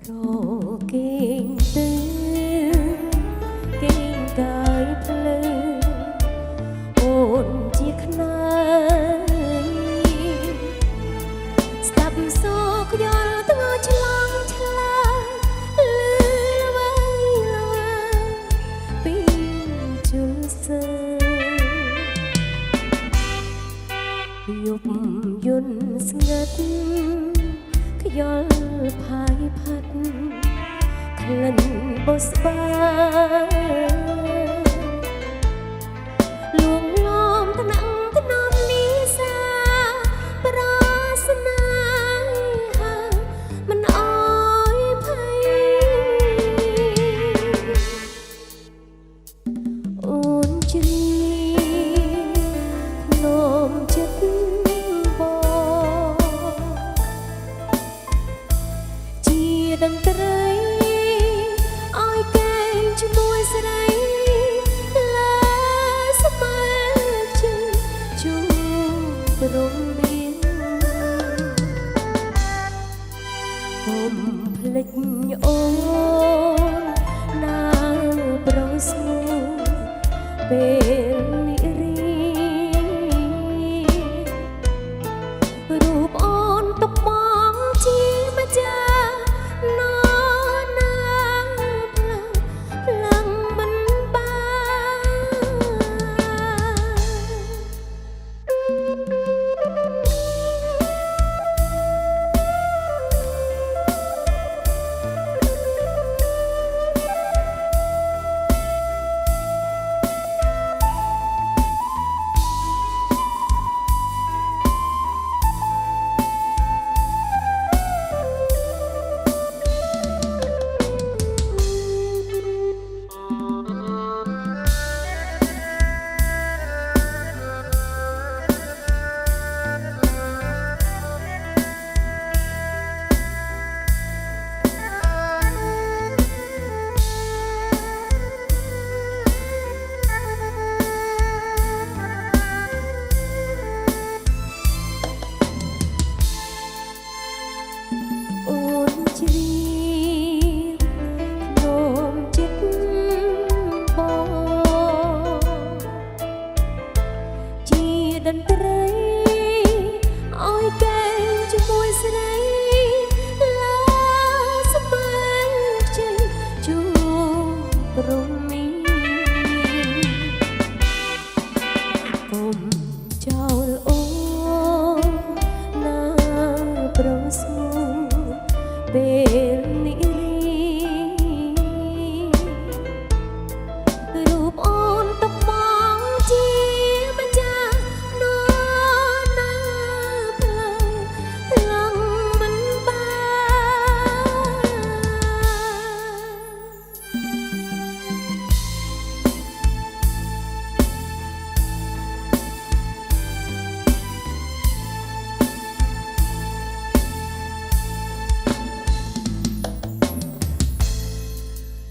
រគេងទៅគេងកាយភ្លើអូនជាខ្នើយស្ដាប់សូរខ្យល់ថ្ងឆ្លងឆ្លើយលឺល្វើយល្វើយពីជលសើយប់យន់ស្ងាត់ខ្យល់ផាយផាត់ក្លិនបោះស្បាលួងឡំថ្នាក់ថ្នមនីសាប្រាស្នាហាមិនអើយភ័យអូនជ្រីភ្នំចិត្តតន្ត្រីឲ្យកែងជាមួយស្រីលើស្មើជើងជួបរំរៀងកុំភ្លេចអូនណាប្រុសស្មូពេលនិរីរូបអូនទុកមកជាម្ចាស់អូនជ្រី